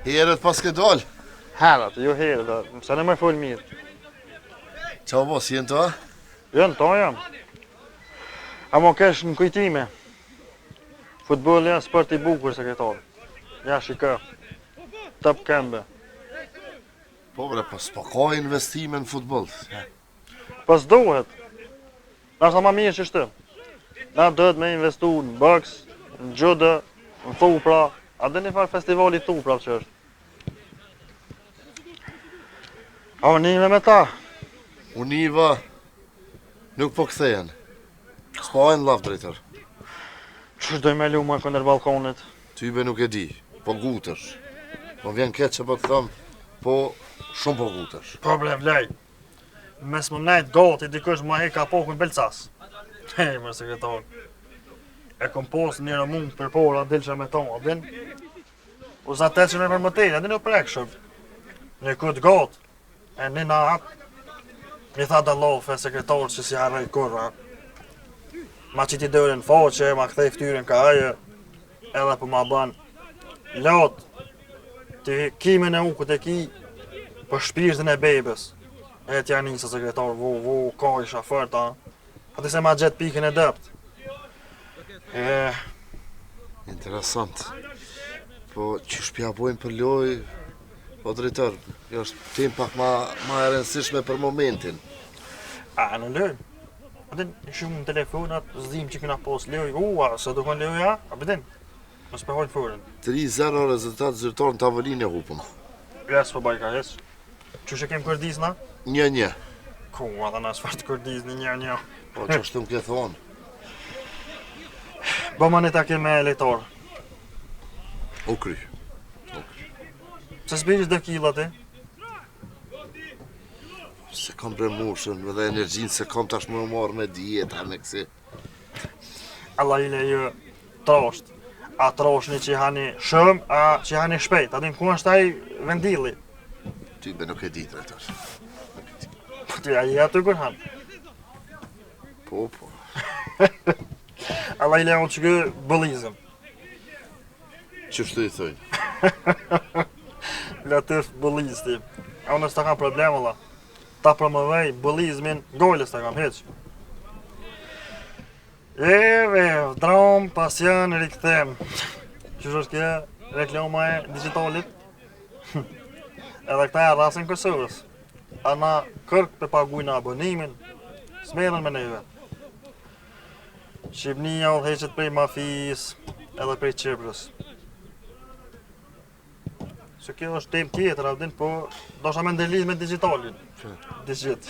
Herët pas ke dal. Herët, jo herët, se në më fol mirë. Qa bo, si jenë ta? Jënë, ta jam. A mo kesh në kujtime. Futbolli janë sport i bukur, sekretar. Ja, shika. Top këmbe. Po bre, pas pa ka investime në futbol. Pas dohet. Nashta ma mirë që shtë. Na dohet me investu në boks, në judo, në thupra. A dhe një farë festivali thupra që është. A unive me ta. Univa nuk po kthejen. S'pajnë laf drejtër. Qështë doj me lu më këndër balkonit? Tybe nuk e di, po gutësh. Po vjen keq që po të thëmë, po shumë po gutësh. Po ble vlej. Mes më nejt gati dikush ma heka pokën belcas. Hej, mërë sekretar. E kom posë njërë mund për pora dilqa me tonë, a din? U za të që me për mëtejnë, a din u prekshëm. Një këtë gatë, e një natë, mi tha da lofe sekretarë që si harrej kurra. Ma që ti dërën faqe, ma kthej ftyrën ka aje, edhe për ma ban lotë, të kimin e ukët e ki, për shpirtin e bebes. E t'ja njësa sekretarë, ka i shafer ta, ati se ma gjetë pikën e dëpt. Interesant. Po që shpja bojnë për loj, po drejtër, jo është tim pak ma e rëndësishme për momentin. A, në loj? Atin, shumë në telefonat, zdim që këna pos loj, se dukon loja, a bëtin, më spehojnë furën. 3-0 rezultat zyrtar në tavolinë e hupëm. Jes, po bajka, jes. Që që kem kërdis na? 1-1. Ku, adha na shfar të kërdis një 1-1. Po që është të më ke thonë. Bëma një take me lejtar. U kry. Se s'birish dhe kila ti? Se kam bremushën dhe energjinë, se kam tash më marrë me dieta me kësi. Allah i leje trosht. A troshni që hani shëm, a që hani shpejt. A din ku është taj vendili? Ty be nuk e di drejtër. Po ty a i aty kur hanë? Po. Allah i leje unë që kë bëllizëm. Qështu i thëjnë? Latif bëllizti. A unë s'ta kam problem, Allah. Ta promovej bëllizmin, gollës ta kam heq. Dram, pasion, rikëthem. Qështë është kje reklama e digitalit? Edhe këta e rrasin Kosovës. A na kërk për pagujna abonimin, s'merën me neve. Shqipnia u heqet prej mafis edhe prej Qiprës. Se kjo është tem tjetër, avdin, po do shta me ndërlidh me digitalin. Digit.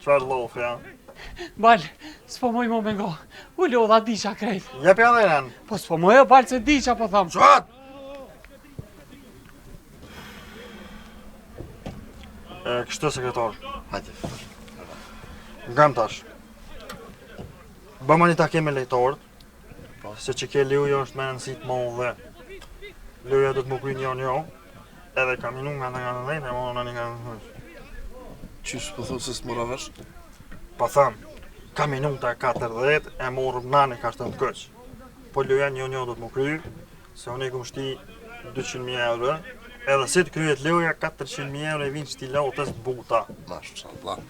Qfar lof, ja. Bal, s'po moj mo me ngo. U lodha disha krejt. Jep ja dhe janë. Po s'po moj e balë se disha, po thamë. Qat! Kështu sekretar. Hajde. Ngam tash. Bëma një takim me lejtarët, se që ke Luja është me nënësit më dhe. Luja do të më kry një, edhe ka minu nga në dhejnë, e më në një nga në dhejnë. Qysh po thonë se s'mora vesh? Po thëmë, ka minu të 40, e morëm nani ka 7 këq. Po Luja një do të më kry, se unë i këmë shti 200.000 euro, edhe si të kryet Luja 400.000 euro e vinë qëti lotës buta. Mashallah.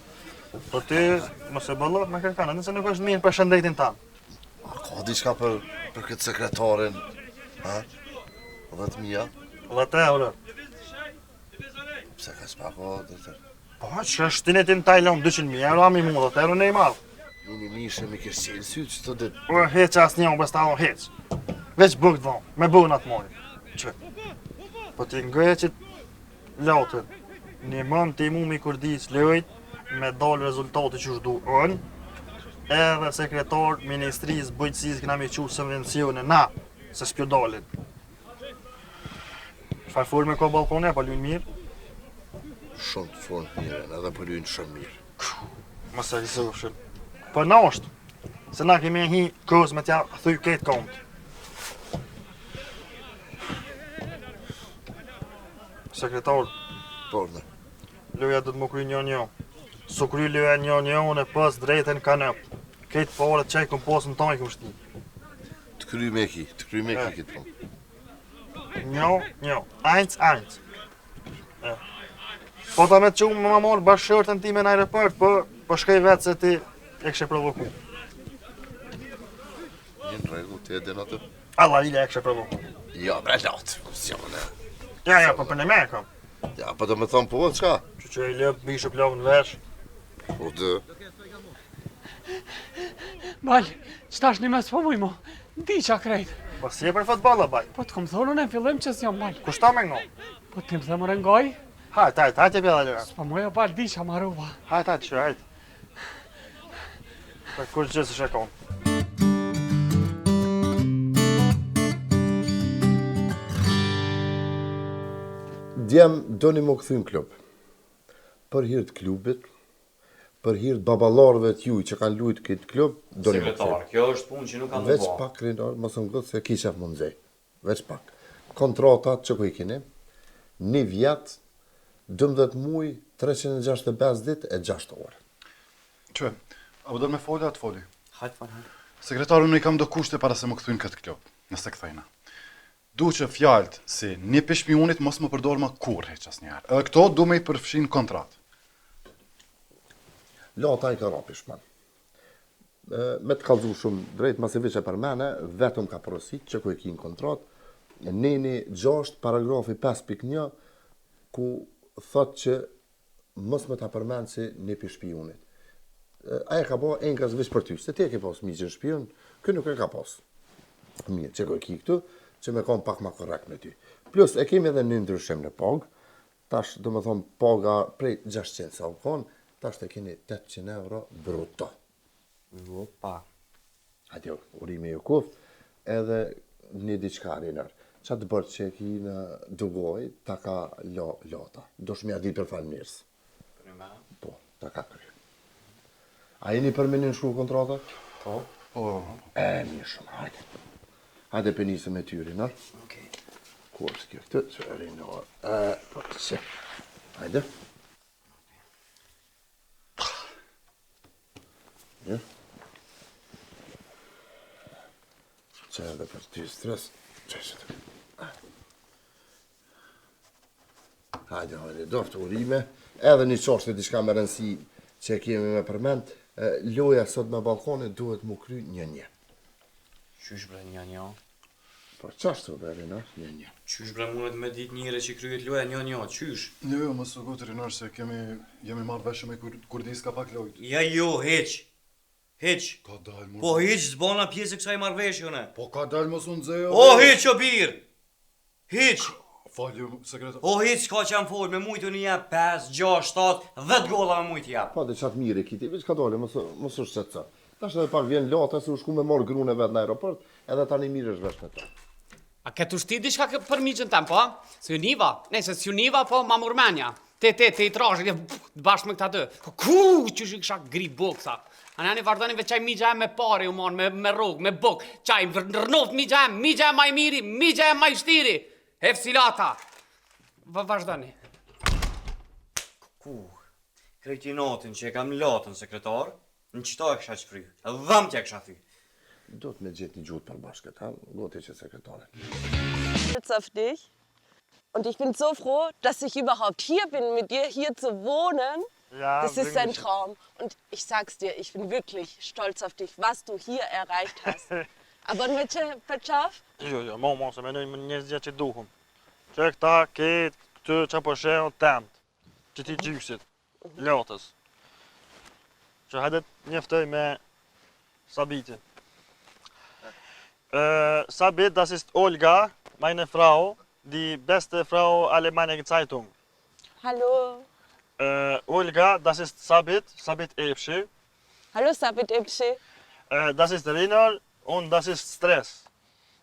Po ti, mos e bëllot me kërkanë, nëse nuk është mirë për shëndetin tanë. A ka diçka për këtë sekretarin? Ha? 10.000? 10 euro. Pse ka s'pako, drejtër? Po, që është tinetin Tajlon 200.000 euro, a mi mu 10 euro ne i madhë. Një mishe mi kështë qelë sytë që të ditë. Po, heq asë një obës talon heq. Veç bëgë dhonë, me bëgë atë mojë. Që? Po ti ngëheqit lotën. Një mën ti mu mi kurdis lëjt, me dalë rezultati që shdu ënë, edhe sekretar Ministrisë Bujqësisë këna mi qu subvencione na, se s'pjo dalin. Çfarë fol me ko balkone, pa lujnë mirë? Shumë të fund mirë, edhe po lujnë shumë mirë. Mos e risofshin. Po na është, se na kemi hi këz me t'ja thuj ketë komët. Sekretar, Por në. luja do të më kry një. Su kry luja një unë e pës drejten kanep. Ketë pare që i këm posë në taj këm shti. Të kry me ki këtë punë. Njo. 1-1. Po ta me të qumë më morë bashkëshortën time në aeroport, po shkoj vetë se ti e kështë provoku. Një në regu, ti e din atë? Allah ile e kështë provoku. Ja, bre latë, funkcione. Ja, po për në me kam. Ja, po do me thonë po, qka? Që i lëpë bishë plovë në vesh. Po dë. Bal, qëtash një mes po muj mo? Di qa krejt. Po si e për futbolla, baj. Po të kom thonë unë e fillim që s'jam bal. Kushta me ngoj? Po t'im dhe më rëngoj? Hajt, e pjela lëra. Po muja bal di qa maruva. Hajt, që hajt. Për kur që së shekon. Djem doni më këthy në klub. Për hirë të klubit, për hirë të babalarëve të juj që kanë lujtë këtë klub, doni më këthy. Sekretar, kjo është punë që nuk kam të Veç bo. pak rinar, mos më gëtë se ki qef më nëzej. Veç pak. Kontratat që ku i kini, 1 vjet, 12 muj, 365 dit e 6 orë. Që, apo do me folja të foli? Hajt, fal, hajt. Sekretarën në i kam do kushte para se më këthujnë këtë klub, nëse këthejna. Du që fjallët si një pishpionit mos më përdor ma kur heq as njerë. Edhe këto du me i përfshin kontrat. Lata i ka rapi shman. Me të kalzu shumë drejt, mas e vishë për mene, vetëm ka porosit që ku e kinë kontrat, neni 6, paragrafi 5.1, ku thot që mos me ta përmenë si një për shpionit. Aja ka po enkas vish për ty, se ti e ke pas miqën shpion, kë nuk e ka pas. Mirë, që ku e ki këtu, që me kom pak ma korrekt me ty. Plus, e kemi edhe një ndryshim në pagë, tash do me thonë paga prej 600 sa u konë, tash të keni 800 euro bruto. Opa. Atjo, urime ju kuf, edhe një diçka rinër. Qa të bërë që e ki në dugoj, ta ka lota. Do shme a ditë për falë mirës. Po, ta ka kry. A jeni përmenin shku kontrata? Po. Mirë shumë, hajde. Hajde për njëse me ty rinër. Okej. Ku është kjo këtë, që rinër. Po, që. Hajde. Mirë. Që edhe për ty stres, që është të. Hajde, doftë urime, edhe një qashtë të diçka me rëndësi që kemi me përmend, loja sot me balkone duhet mu kry një. Qysh bre një. Po qashtu bre Rinar, një. Qysh bre mundet me dit njëre që kryet loja një, qysh? Jo, më së gotë Rinar se jemi marrë veshë me kurdis ka pak lojt. Ja jo, heq. Ka dalë më. Po heq zbana pjesë e kësaj marrveshjone. Po ka dalë më së nëzejo. O heq o birë. Heq. Falju, sekretar. O heq s'ka që jam folë, me mujtë një jep 5, 6, 7, 10 golla me mujtë jep. Po dhe qatë mire kiti, veç ka dole, mos është qëtësa. Ta është edhe pak vjen lata se u shku me morë grune vetë në aeroport, edhe tani mirë është vesh me ta. A ke shti diçka për miqën tem, po? Se ju niva? Ne, se s'ju niva, po ma murmenja. Te i trashë, bashkë me këta dy. Po ku që shi kësha gri buksa? A ne vardoni veç qaj miqë e me pare u mon, me rrugë, me buk. Qaj rënoft miqë e maj miri, miqë e maj shtiri. Efsilata. Vazhdoni. Ku? Krejti natin që e kam latën sekretar, në qëta e kësha që fry, edhe dham t'ja kësha thy. Do të me gjithë një gjutë për bashkët, ha? Gote që sekretare. Stolz auf dich. Und ich bin so froh, dass ich überhaupt hier bin, mit dir hier zu wohnen. Ja, Das ist ein wirklich. Traum. Und ich sag's dir, ich bin wirklich stolz auf dich, was du hier erreicht hast. Aber në që për qaf? Jo, mo, se menoj më njëzë gjë që duhum. Që këta ketë këtë që po shenë temët, që ti gjysit, lotës. Që hajdet njeftoj me Sabitin. Sabit, das ist Olga, meine Frau, die beste Frau aller meiner Zeitung. Hallo. Olga, das ist Sabit Ebschi. Hallo Sabit Ebschi. Das ist Rinar und das ist Stress.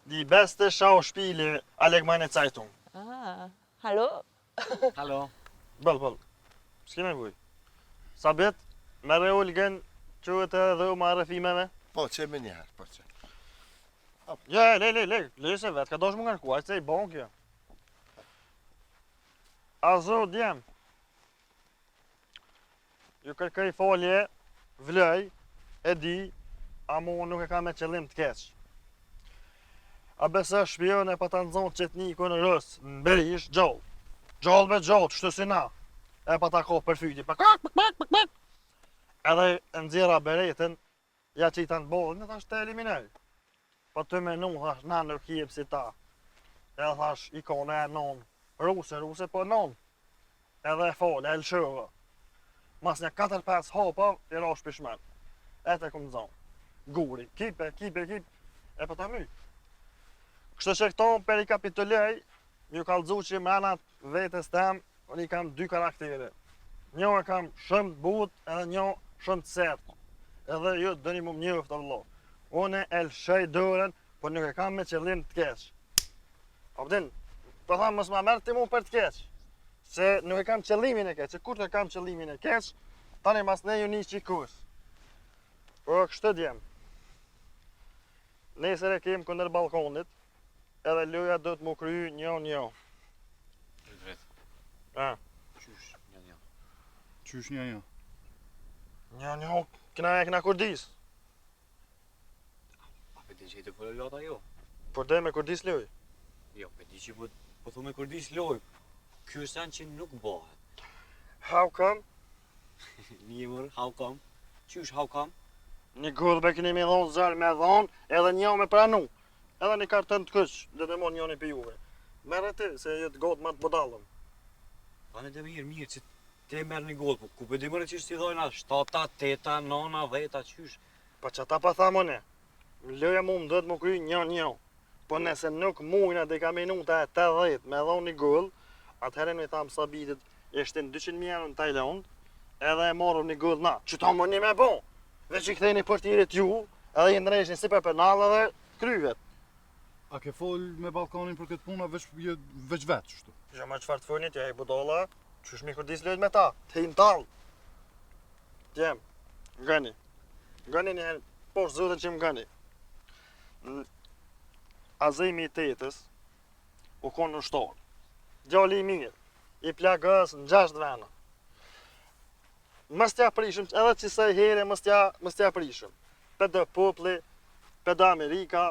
Die beste Schauspieler aller meiner Zeitung. Ah, hallo. Hallo. Bëll. S'ke me buj. Sabit, merre Olgen, quhet edhe u marrë fimeve. Po, që me njëherë, po që. Ja, le se vetë, ka dosh më ngarku, ajtë se i bon kjo. Azo, djem. Ju kërkoj folje, vlej, e di, a mu nuk e ka me qëllim të keq. A besa shpion e pa ta nxon qetniku në rës, në berish, gjallë. Gjallë me gjallë, qështu si na. E pa ta kohë për fyti, pa kak, pak. Edhe e nxjera beretin, ja që i ta në bolën, e thash të eliminoj. Pa të menu, thash, na nërkjep si ta. Edhe thash, ikone e non, ruse, po non. Edhe e fol, e lëshëve. Mas një 4-5 hopa, i rash pishmet. E te kum zonë. Guri, kipe, e pa ta myj. Kështë që këto për i kapitulej, ju kalëzu që me anat vetës tem, unë i kam 2 karaktere. Një e kam shumë të but, edhe një shumë të setë. Edhe ju dëni mu më njëftë vëllo. Unë e lëshej dërën, por nuk e kam me qëllim të keq. Abdin, të thamë mësë ma mërë ti mu për të keq. Se nuk e kam qëllimin e keq, se kur të kam qëllimin e keq, tani mas ne ju një qikus. Por kështë djem. Nesër e kem këndër balkonit, edhe loja do të mu kryu një. Drejt. A? Qysh, një. Qysh një? Një, këna kurdis. A për di që i të për lota jo? Por dhe me kurdis loj. Jo, për di që po thu me kurdis loj. Kjo është janë që nuk bëhet. How come? Një mërë, how come? Qysh, how come? Një gudhbe këni me dhonë zërë me dhonë, edhe një me pranu. Edhe një kartën të kësh, dhe të mon njëni për juve. Mere ti, se jetë godë ma të bodalëm. Pane dhe mirë, që te merë një godë, po ku për di mërë që shtë i dojna 7, 8, 9, 10, qysh? Pa që ta pa thamë ne, loja mu më dhëtë më kry një. Po nëse nuk mujna dhe ka minuta e 80 me dhonë një gull, atëherën me thamë sabitit ishte në 200.000 euro në Tajland, edhe e morëm një gull na. Që ta më një me bo? Dhe që i kthejni portirit ju, edhe i ndrejshin si për penal edhe kryvet. A ke fol me balkonin për këtë puna veç vetë, qështu? Që ma qëfar të fërnit, ja i budolla, qysh mi kurdis lojt me ta, të hinë talë. Djem, ngëni. Ngëni një herë, poshtë zotën që më ngëni. Azimi i tetës, u konë në shtorë. Gjalli i mirë, i plagës në 6 vena. Mës t'ja prishëm, edhe që sa i here mës t'ja prishëm. Për dhe popli, për dhe Amerika,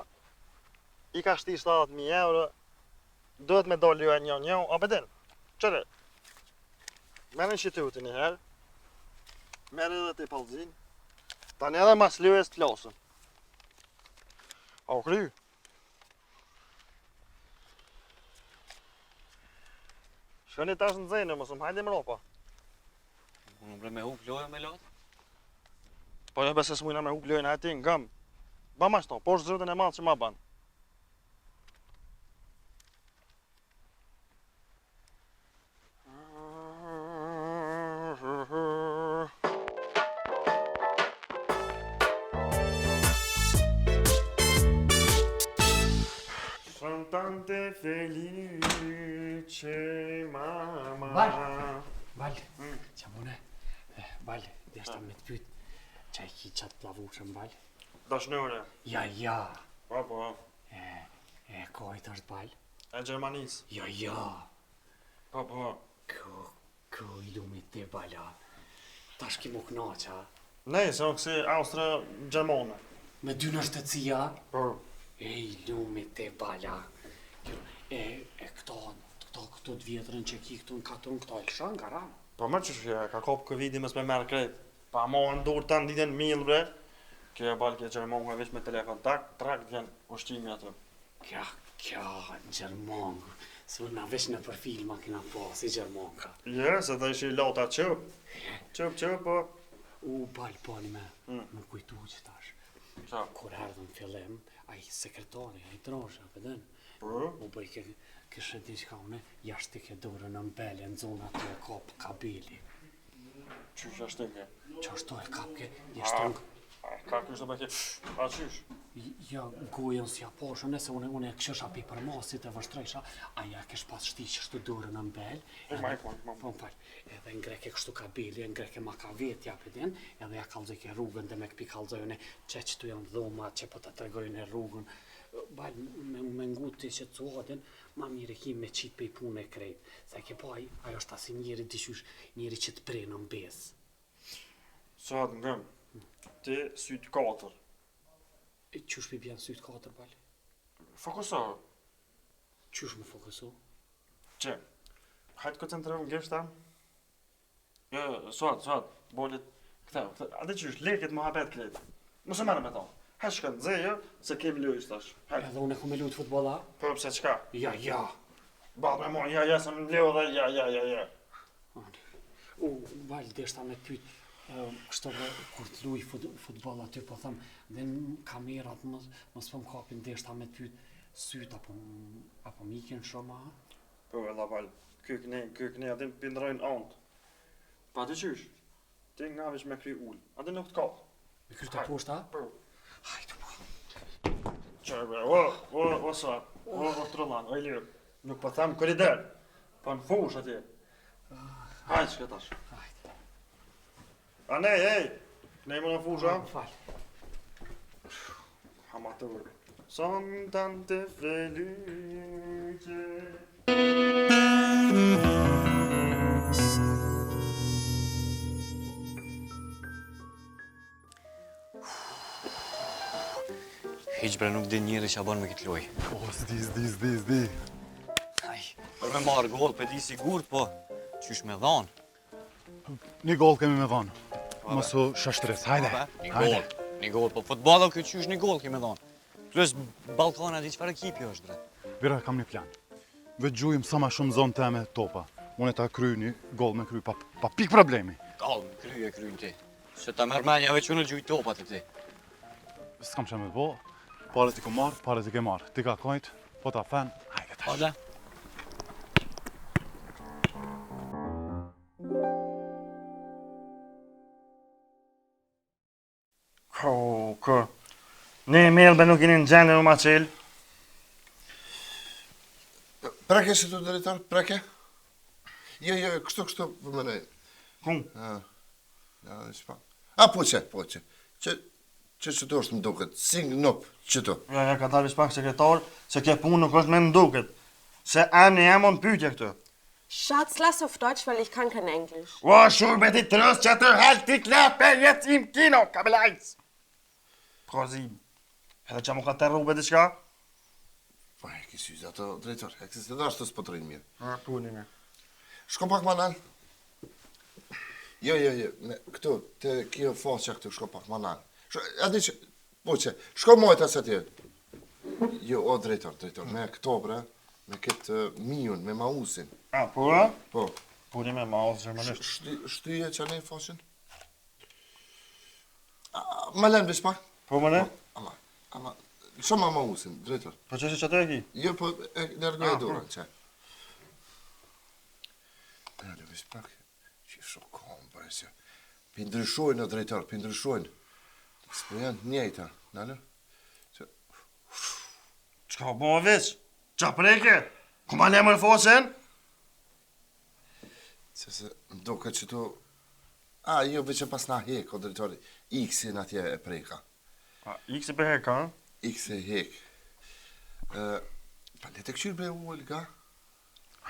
i ka shti 70.000 euro, duhet me dollë ju e një, a bedin, qëre, merën shqitutin një herë, merë edhe t'i palzin, tani edhe mas lyes të lasëm. A u kry? Shkëni tash në zene, mësëm hajde më ropa. Unë bre me hup loja me latë? Po jo beses mujna me hup lojnë ati në gëm. Ba ma shto, po është zotën e madhë që ma banë. Sono tante felice mamma. Bal, që mune, bal, dhe është me të pyt, që e ki qatë plavushën, bal? Dashnore. Ja, Po. e kojt është bal? E Gjermanis. Ja, Po. ku i lumit te bala, tash ki mu knaqa, Nej, se unë kësi Austra Gjermane. me dy në shtetësia, Po. e i lumit te bala, këto të vjetërën që ki këtu në katun, këto e lëshën, gara? Po më që shkja, ka kopë këvidi mës me merë krejt. Pa mo në dur të në ditën milë bre. Kjo e balë kje Gjermane veç me telefon, trak vjen ushqimi atë. Kja, Gjermangë, su na veç në për filma kina po, si Gjermangë. Se dhe ishi lota qëp. Qëp, po. U balë poni me, më kujtu që tash. Qa? Kur erdhën fillim, a i sekretari, a i trosha, pëdën? Po. U bëj kështë diçka une, jashtë ke dorën në mbele, në zonë atë e kapë kabeli. Qysh ashtë të ke? Që është to e kapke, jashtë të Ka kështë të bëke, a qysh? ja gojën si aposhë, nëse une e këshësha pi për masit e vështrejsha, aja kesh pas shti që shtu dorën në mbele. Po më falë, edhe ngreke kështu kabeli, ngreke ma ka vetja pëdin, edhe ja kalzoj ke rrugën dhe me këpi kalzojnë që tu janë dhoma, që po të tregojnë e rrugën. Bal, me nguti që të cuatin, ma mire ki me qitë pe i punë e krejt. Se ke po ajo është asi njëri dishysh, njëri që të prenë në besë. Sa atë ngëm, ti sytë 4. Qysh pi bjenë sytë 4, bal? Fokuso. Qysh më fokusu? Që, hajtë koncentrojmë gështë ta? Jo, suat, bolit, këta, ade qysh, leket më hapet kretë. Mësë mërë me tonë. Hajtë shkën, zejo, se kemi lujës tash. Hajtë. Edhe unë e ku me lujt futbolla? Po, pse qka? Ja. Balë me mojë, ja, se më leo dhe, ja. Valë, deshta me të pyt, kështove kur të luj futboll aty, po thëmë, dhe në kamerat mos po më kapin deshta me të pyt syt apo mikin shumë, a? Po, edhe valë, kykne, atin pindrojnë antë. Pa të qysh, ti nga veç me kry ullë, atin nuk të ka. Me kryte poshta? Po. Hajde, Qërë bre, o sot, o trullan, o i lirë. Nuk po thamë korider, po në fush atje. Hajtë shka tash. hajde. A ne, hej, ne më në fush, a? Falë. Amatur. Som tante felice. Hiq bre nuk din njëri që a bën me këtë loj. O, s'di. Aj, për me marrë gol, për di sigurt, po qysh me dhanë. Një gol kemi me dhanë. Mos u shashtres, hajde. Një gol, po futbollo kjo qysh një gol kemi dhanë. Plus Ballkana di çfarë ekipi është bre. Vira, kam një plan. Vetë gjujmë sa ma shumë zonë teme topa. Unë e ta kry një gol me kry, pa pik problemi. Kalm, kryjnë ti. Se ta merr menja veç unë gjuj topat e ti. S'kam që me të bo, pare ti ku marrë, pare ti ke marrë. Ti ka kojt, po ta fen, hajde tash. Hajde. Kë. Ne melbe nuk jeni në gjendje në maqel. Preke si të drejtar, preke? Jo, kështu, përmenej. Kun? Ja, shpa. A, po që. Që të është më duket, sing nup, që të. Ja, ka dalë pak sekretar, se kjo punë nuk është me më duket. Se anë jam unë pyetje këtë. Schatz, lass auf Deutsch, weil ich kann kein Englisch. Wa, shurbe ti trës që të halë ti klepe, jetë im kino, kabelajc. Prozim. Edhe që mu ka të rrube dhe qka? Po, e kësy, ato drejtar, e kësy, edhe ashtë të spotrin mirë. Puni me. Shko pak ma nalë. Jo, këtu, të kjo faqja këtu, shko pak ma nalë. Adi që, po që, shko mojta se tje. Jo, o drejtar, me këto bre, me këtë mijun, me mausin. A, po, a? Po, Puni me mausë zërmënisht. shtyje që ne faqen? Ma len vish pak? Po, më ne? Ama, shumë ma mausin, drejtar. Po që që të e ki? Jo, po, e nërgoj e dorën, që. Nërgoj vish pak, që shokom, për e që. Pindryshojnë, o drejtar, pindryshojnë. Së për janë njejta, nalë? Qka po më veç? Qa preke? Ku ma lemër fosën? Se më duke që tu... A, jo, veç e pas na hek, o drejtori, X-in atje e preka. A, X e për heka, ha? X e hek. Pa le të këshirë be u, Olga?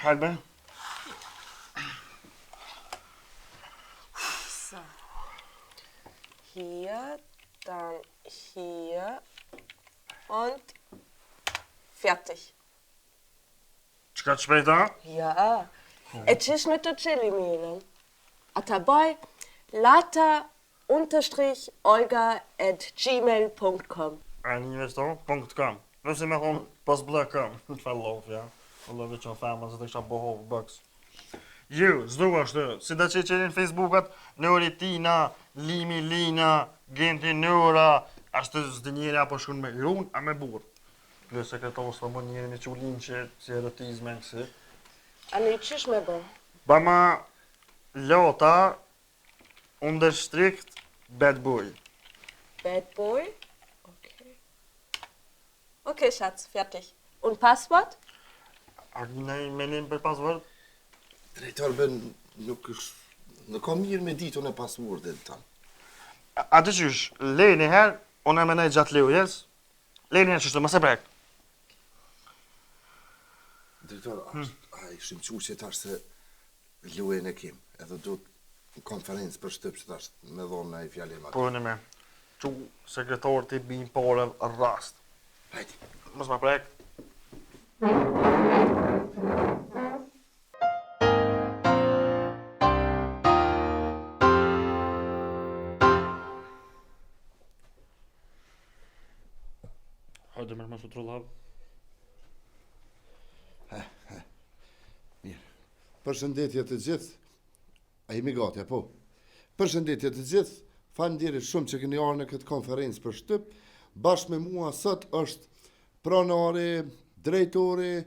Hajde be. So. Hier, dann hier und fertig. Qka të shpejta? Ja, et ist mit der Chili-Mühle. Dabei lata_olga@gmail.com. Aninvestor.com. Nëse me thonë pas blëkëm, në të fallof, ja. Allah veç në fama, se të kësha bohovë bëks. Ju, zdu ashtë, si da që qenë në Facebookat, Nëri Tina, Limi Lina, Genti Nëra, ashtë zdi njëri apo shkun me grun, a me burë. Plus sekretarës të më njëri me qullin që si erotizme kësi. Anne, tschüss, me bo. Bama lota, understrikt, bad boy. Bad boy? Okay. Okay, Schatz, fertig. Und Passwort? A ne menim për pasword? Drejtar ben nuk është... Nuk ka mirë me ditë unë e passwordin tanë. A të qysh, lejni her, unë e menej gjatë leujës, lejni her qështë të mëse brek. Drejtar, a ishim qu që tash se lujen e kim, edhe du në konferencë për shtyp që tash me dhonë në i fjallim atë. Po në me, që sekretarë ti bin pare rast. Hajdi. Mos më prek. Hajde me shtu trullav. Përshëndetje të gjithë. A jemi gati, apo? Përshëndetje të gjithë. Faleminderit shumë që keni ardhur në këtë konferencë për shtyp. Bashkë me mua sot është pronari, drejtori,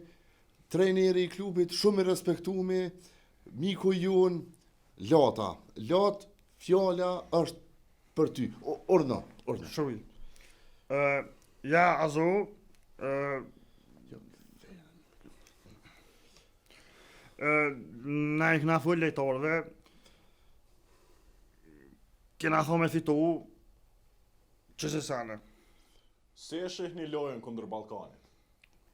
trejneri i klubit, shumë i respektuemi, miku jon, Lata. Lat, fjala është për ty. Ordno. Shumë. Ja, also, na i këna full lejtarëve, kena thonë me fitu, që se sane. Si e shihni lojën kundër Ballkanit?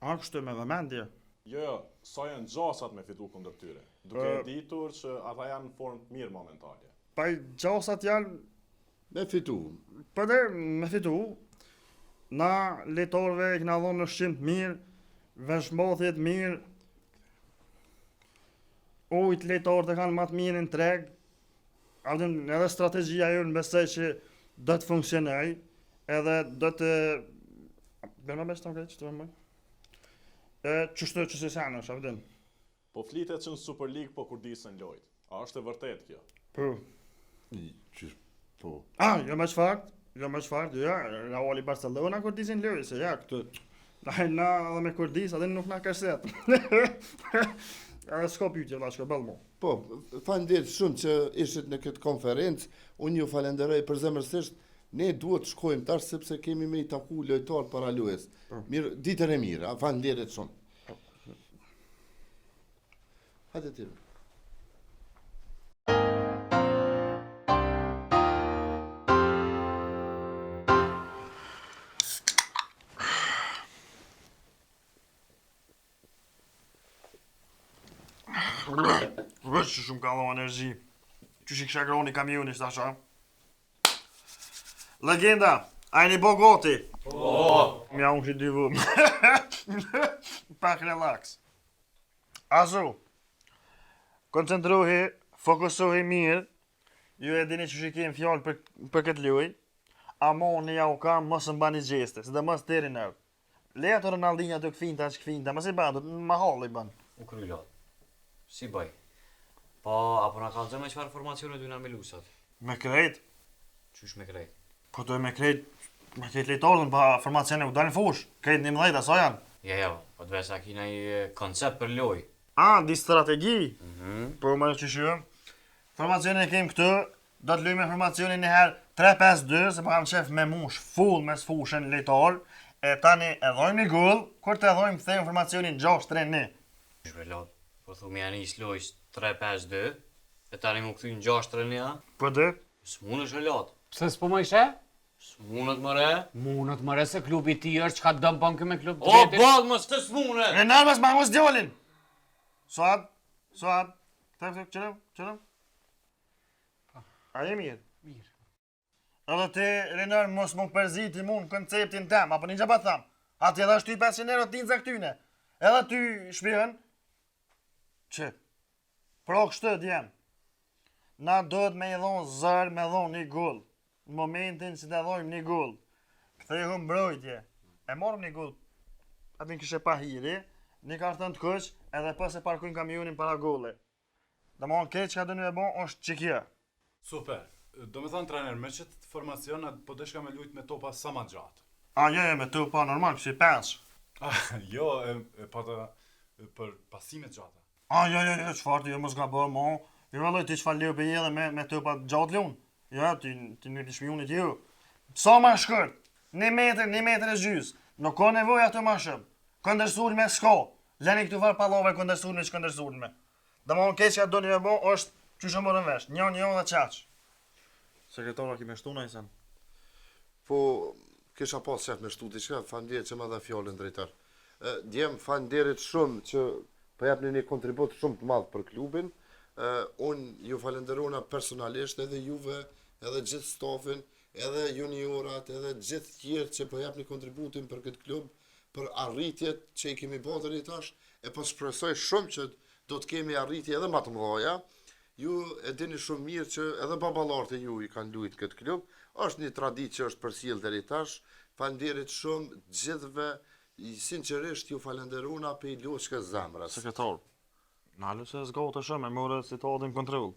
A kështu me vëmendje. Jo, sa janë gjasat me fitu kundër tyre, duke e ditur që ata janë në formë të mirë momentale. Pa i gjasat janë, Me fitu. për dhe me fitu, na lejtarëve i këna thonë në shqimt mirë, veshmbathjet mirë, ujt lejtarët e kanë matë mirë në treg, edhe strategjia jonë besoj që do të funksionoj, edhe do të... Bërma beshtë të mkej, që të më mëj? Qështu që se sanë është, avdin. Po flitet që në Super League po kurdisën lojt. A është e vërtet kjo? Po. Po. Jo me qfakt, ja, Reali Barcelona kurdisin lojë, se ja, këtë... Na edhe me kurdis, edhe nuk na kërset. Edhe s'ka pyetje, shka bëllmo. Po, faleminderit shumë që ishit në këtë konferencë. Unë ju falenderoj përzemërsisht. Ne duhet të shkojmë tash sepse kemi me i taku lojtar para lojës. Mirë, ditën e mirë, faleminderit shumë. Hajde ti. Vësh që shumë ka dho energji. Që shi kësha groni kamionis të asha. Legenda, a e një bo goti? Po. Mja unë që dy vëmë. Pak relax. Azu, koncentruhi, fokusohi mirë. Ju e dini që shi kemë fjallë për këtë luj. Amoni ja u kam, mos më bani gjeste, se dhe mos të eri nërë. Leja të Ronaldinja të këfinta, që këfinta, mos i bandu, ma halli ban. U kry lot. Si bëj? Po, apo na kalëzëm me qëfar formacione du na me lusat? Me krejt, Qysh me krejt? po të me krejt lejtarën pa formacione u dalin fush. Krejt 11, aso janë. Ja, po të vesa kina i koncept për loj. Di strategi. Po më që shumë. Formacionin e kem këtu, do të luj me formacionin e herë 3-5-2, se po kam qef me mush full me sfushën lejtar. E tani e dhojmë një gull, kur të dhojmë thejmë formacionin 6-3-1. Qysh me lot? Po thu mi janë ishtë lojës 3-5-2, e tani mu këthy në 6-3-1, Po dhe? s'mun është e lot. Pse s'po më ishe? S'munët më re? Munët më re se klubi ti është që ka dëmë bënkë me klub O, tjetër. ballë më s'të s'mune! E nërmës ma mos djolin! Suad, qërëm? A je mirë? Mirë. Edhe ti, Renar, mos më përziti mu në konceptin tem, apo një gjaba tham. Ati edhe është ty 500 euro t'in zaktyne. Edhe ty shpihën, që, pro kështë djemë, na dohet me i dhonë zërë, me dhonë një gull. Në momentin që të dhojmë një gull, këthejhëm mbrojtje, e morëm një gull, atin kështë e pa hiri, një kartën të këq, edhe pas e parkujnë kamionin para gulle. Dhe më në keq ka dë një e bon, është që kja. Super. Do me thonë trener, me qëtë formacion, po deshka me lujt me topa sa ma gjatë. Me të pa normal, kësi 5. Jo, e pata për pasimet gjata. Qëfar ti jo mos gabër, mo. Jo vëlloj, ti qëfar leo për je dhe me të pa gjatë lun. Ja, ti në të shpionit ju. Sa ma shkërt, 1 metër e gjys. Nuk ka nevoj ato ma shumë. Këndërsul me s'ka. Leni këtu farë palove këndërsul me që këndërsul me. Dhe më në keq që do një e bo, është që shumë mërën vesh. Një dhe qaq. Sekretarë, ki me shtu në i sen. Po, kisha pas shef me shtu diçka, faleminderit që më dha fjalën drejtar. Djem, faleminderit shumë që po japni një kontribut shumë të madh për klubin. Unë ju falenderona personalisht edhe juve, edhe gjithë stafin, edhe juniorat, edhe gjithë tjerë që po japni kontributin për këtë klub. për arritjet që i kemi bërë deri tash, e po shpresoj shumë që do të kemi arritje edhe më të mëdha. Ju e dini shumë mirë që edhe baballarët e ju i kanë luajtur këtë klub. Është një traditë që është përsjell deri tash. Faleminderit shumë gjithëve. Sinqerisht ju falenderona për i loçkë zemrës. Sekretar, na lëse zgotë shumë, e morë citatin kontroll.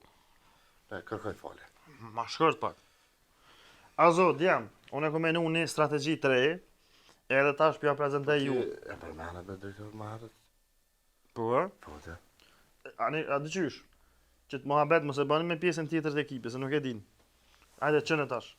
Kërkoj falje. Ma shkurt pak. Azo, djem, unë e ku menu një strategji të re, edhe tash pja prezentej ju. E përmena me drejtor Maharët? Po, e? Po, të. A dëqysh? Që të mohabet mos e bani me pjesën tjetër të ekipit, se nuk e din. Hajde, qënë tash.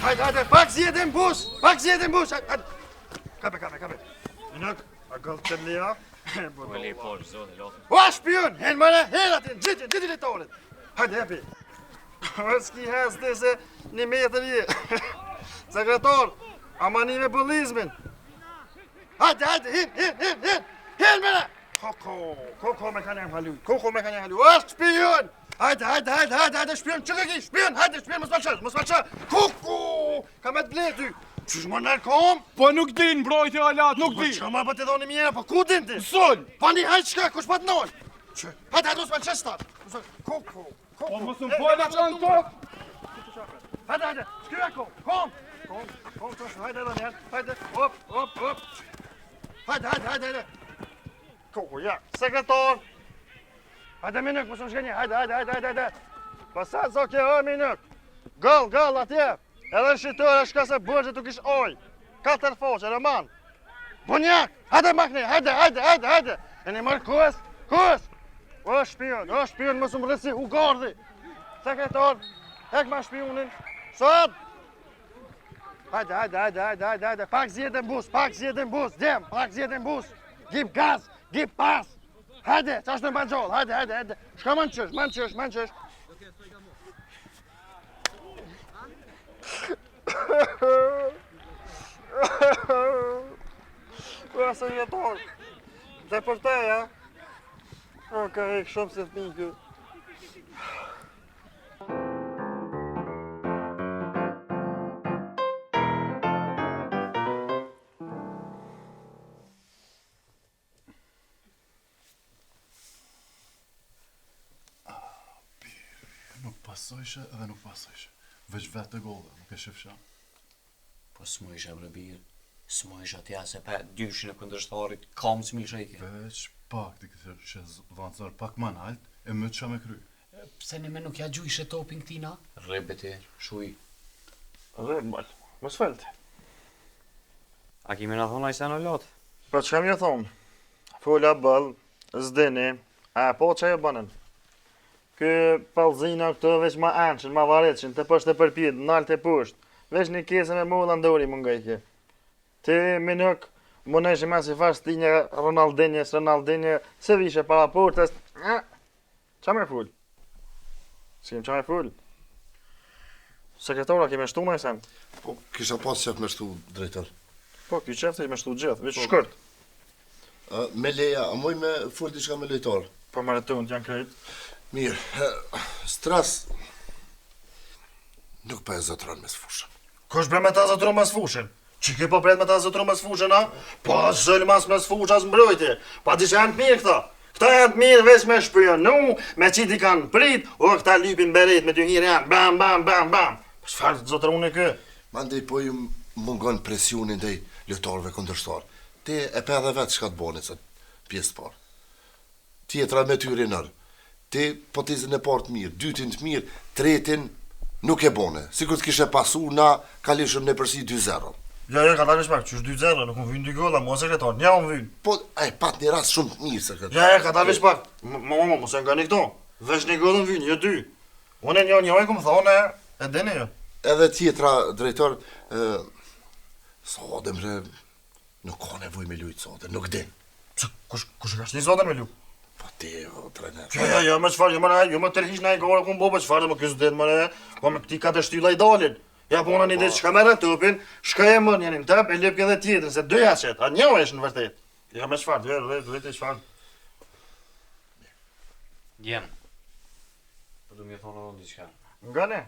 Hajde, pak zjedin bus! Hajde! Kape. Minuk, a gëllë të lija? O, shpion! Hen mëne, hen atin! Gjithin e tolit! Hajde, hepi! O, s'ki hes të se një metër je! Sekretar, ama një me polizmin! Hajde, hen mëne! Koko me kanë jam halu! O, shpion! Hajde, shpion, që këki, shpion, mos falqë! Koko! Ka me të bletë ty! Qysh më nërë kom? Po nuk din, mbrojtje alat, nuk Po din. që ma për të dhoni mjera, po ku din ti? Sol! Pa një hajtë shka, kush pa të nojë? Hajde, mos falqë shtat! Koko! Po mos më falë që në tokë. Hajde, shkyra kom! Kom, hajde edhe njerë, hajde, hop! Hajde! Koko, ja, sekretar! Hajde, minuk, mos më shkenje, hajde! Pasat, zoke, minuk! Gëll, atje! Edhe shqitore shka se bërgjë të kish oj! 4 foqe, Roman! Bunjak! Hajde, makne, hajde! E një mërë kus! O shpion, mos më rësi, u gardhi! Sekretar, hek ma shpionin! Sot! Hajde! Pak zjedin bus, djem! Pak zjedin bus! Gjip gaz, gjip pas! Hajde, qash në banxoll, hajde! Shka manqësh! Ua, sekretar, dhe për te, ja? O, ka hek shumë se të mikë. Nuk pasojshë edhe nuk pasojshë. Veç vetë të gollë, nuk e shifsha. Po s'mo isha bre birë, s'mo isha t'ja se pa dyshin e këndërshtarit, kam s'mi isha i ke. Veç pak të këtë që vancër pak ma nalt, e më të qa me kry. Pse ne me nuk ja gjujshe topin këtina? Rebete, shuj. Rëmbal, mos felte. A kime na thona i se në lotë? Po që kam ju thonë? Fola bëll, zdeni, a po që e bënën? Kë palzina këto veç ma anqën, ma vareqën, të pështë e përpjit, nalë të pusht. Veç një kese me mulla ndori më ngajke. Ti minuk, më nëshë me si fash ti një Ronaldinje, se vishe para portës. Qa me full? S'kem qa me full? Sekretora, kime shtu në i sen? Po, kisha pas qef me shtu, drejtor. Po, kjo qefte i me shtu gjithë, veç shkërt. Me leja, a moj me full diçka me lejtar? Po maratonë janë krejt. Mirë, stres nuk pa e zotron me sfushën. Kush bre me ta zotron me sfushën? Që ke po pret me ta zotron me sfushën, a? Po zëll mas me sfushën as mbrojtje. Pa di që janë të mirë këta. Këta janë të mirë veç me shpionu, me qiti kanë prit, o këta lypin beret me dy hirë janë, bam. Çfarë zotroni kë? Mandej po ju mungon presionin ndaj lojtarëve kundërshtar. Ti e pe edhe vetë çka të boni sot pjesë të parë. Tjetra me ty rinër. Ti potizën e parë të mirë, dytin të mirë, tretin nuk e bone. Sikur të kishe pasu, na kalishëm në përsi 2-0. Ja, ka dalë shpak, qysh 2-0, nuk më vynë 2 golla, mua sekretar, një më vynë. Po, pat një rast shumë të mirë, sekretar. Ja, ka dalë shpak, mos e nga një këto. Vesh një gollën vynë, jo 2. Unë e një e këmë thonë, e dene jo. Edhe tjetra, drejtor, sodem re, nuk ka nevoj me lujtë sodem, nuk din. Kush e ka shni sodem me lu? Po ti, o trener. Jo, me qëfar, jo me tërhish në e gore, ku më bo, me qëfar dhe më kësë ditë, më ne, po me këti ka të shtylla i dalin. Ja bona një ditë që ka merë topin, shka e mën janim tëp, e lëpke edhe tjetër, se doja qëtë, a një është në vërtet. Ja me qfarë, dhe qfarë. Jem. Po du m'je thonë edhe diçka. Nga ne?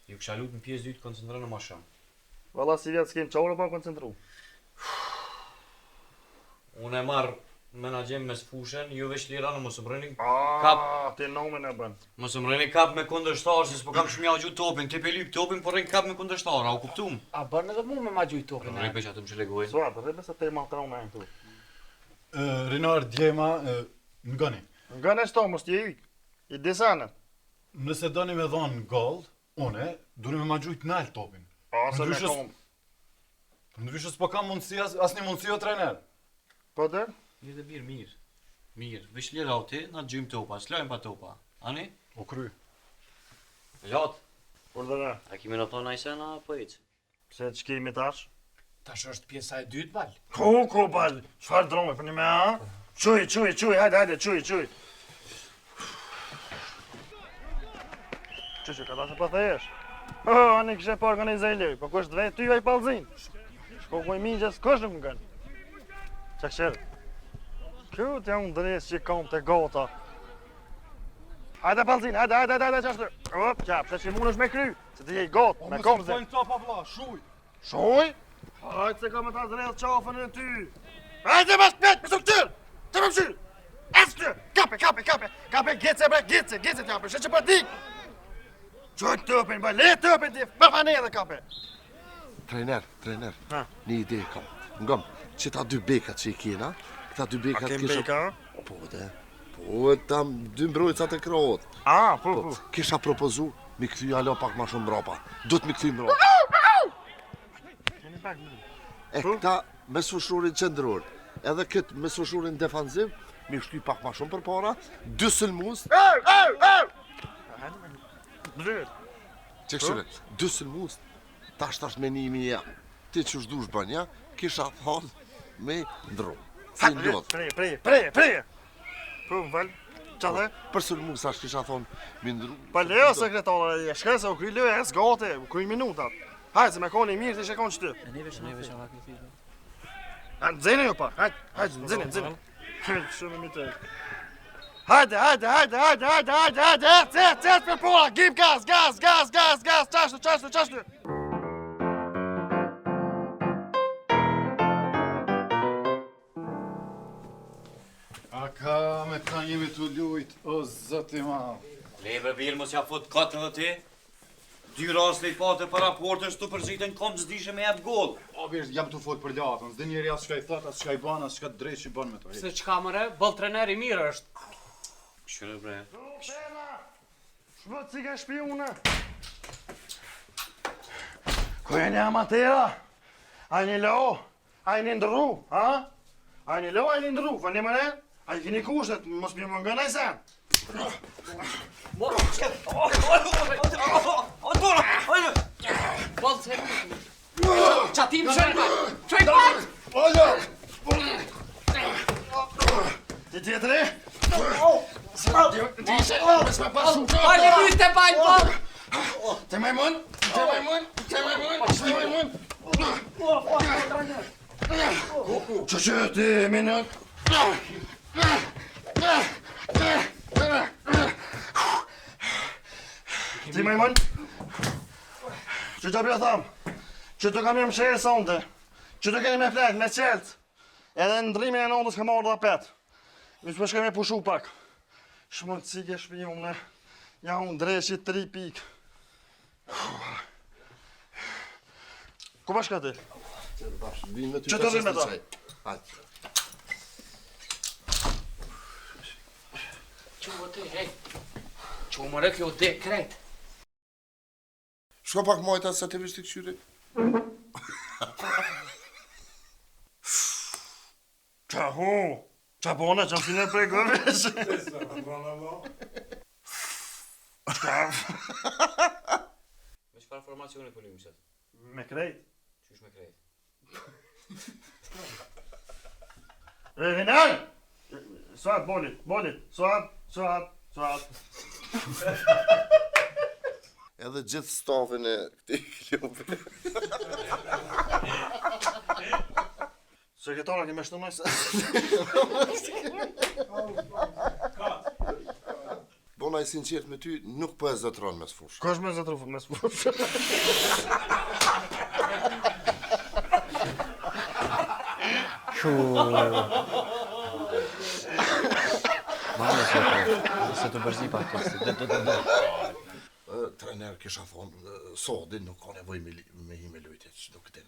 Ju kësha lutë në pjesë dytë koncentrojnë më shumë. Valla si vjetë s'kem qaurë pa koncentru. Unë e marrë menagjem me sfushen, ju veç lira në mos më rëni Ti nomen e bën. mos më rëni kap me kundërshtar, se s'po kam shmja gju topin, ti pe lyp topin, po rëni kap me kundërshtar, a u kuptum? A bën edhe mu me ma gjujt topin. Rëni peq atë më që legoj. Suat, rribe se te ma trau me e këtu. Rinar djema, ngani. Nga ne shto, mos t'je yk. I disanet. Nëse doni me dhonë gold, une, duni me ma gjujt nalë topin. Se me Ndryshës- kom. Ndryshës po kam mundësi, asni mundësi o trener. Po der? Mirë dhe mirë, mirë. Mirë, veç lira o ti, na gjujmë topa, s'lojmë pa topa. Ani? O kry. Lot, Por dhe ne. a kimi në thonë ajsena, po iq? Se që kemi tash? Tash është pjesa e dytë bal. Ku bal? Çfarë drome për një me a? Quj, hajde, quj. Që ka ta se po thejesh? Ani kështë po organizaj lëj, po kështë dvej ty vaj palzin. Shko kuj mingjes, kështë nuk më gënë. Qa kësherë? Kjo t'ja unë dres që kam të gota. Hajde palzin, hajde, qashtë. Op, qap, se që mund është me kry, se ti je i gotë, me komze. Pojnë topa vla, shuj. Shoj? Hajde se ka me ta zredhë qafën e ty. Hajde mas pet, me suktyr! Të më mëshyr! Eftë! Kape, gece t'jape, shë që për dik! Qoj tëpin, bë, le tëpin ti, për fane edhe kape! Trener, Ha? një ide kam. Ngëm, që ta dy bekat që i kena, këta dy A bekat kem beka? Po, dhe. Po, tam dy mbrojcat e kroot. A, po. Kisha propozu, mi këthy alo pak ma shumë mbrapa. Do të mi këthy mbrapa. E këta me sushurin qendror, edhe këtë me sushurin defanziv, mi shty pak ma shumë për para, dy sëlmus, Dryt. që këshyre, dy sëlmus, tash me 1.000 ja. Ti që shdush bën, ja, kisha thonë me ndru. Si ndodh. Preje! Po, më falë, qa dhe? Për sëlmus, ashtë kisha thonë me ndru. Pa leo sekretare, e shkre se u kry leo e s'gate, u kry minutat. Hajde, se me koni mirë, ti shekon që ty. Nxene ju pak, hajde, nxene. Shumë mi të. Hajde, ec për pola, gjim gas, qashtu. A ka me këta jemi të lujt, o zëti ma. Lebe birë mos ja fut katë dhe ti. 2 raste i pate për raportën shtu përzitën kom s'dishe me jep gol. O birë, jam të fot për latën, s'di njeri as shka i thot, as shka i ban, as shka drejt që i ban me to. Se çka mëre, boll treneri mirë është. Këshyre bre. Shvët si ka shpiune. Ko e një amatera? A një lo? A një ndru? Ha? A një lo, a një ndru? Fa një mëre? A i kini kushtet, mos mi më ngën e sen. Boll se. Çatim shën bal. Çoj bal. Ti tjetëri? Hajde lyste bal boll. Te majmun? Që ti minut? Ti majmun? Që të bja thamë? Që të kam më shërë sonde? Që të keni me fletë, me qeltë? Edhe në ndrimin e nondës ka marrë dhe petë. Vishë më shkaj me pushu pak. Shmënë cike shpi unë, ja unë dreshit 3 pikë. Ku bashka ti? Që të rrim me ta? Hajde. Çu ti, hey. Çu mëre kjo dekret. Shko pak mojta se të vishti këshyri. Qa hu? Qa bona, qa fine prej gëvesh? Me çfarë formacioni po lymë sot? Me krejt. Qysh me krejt? Rinan! Suat, bolit, suat. edhe gjithë stafin e këtij klubi. Sekretara ke më shtunoj se. Bona i sinqert me ty, nuk po e zotron mes fush. Ka është me zotru mes fush. Se të bërzi pa të Trener kisha thonë, Sodi nuk ka nevojë me hime lujtje, që nuk din.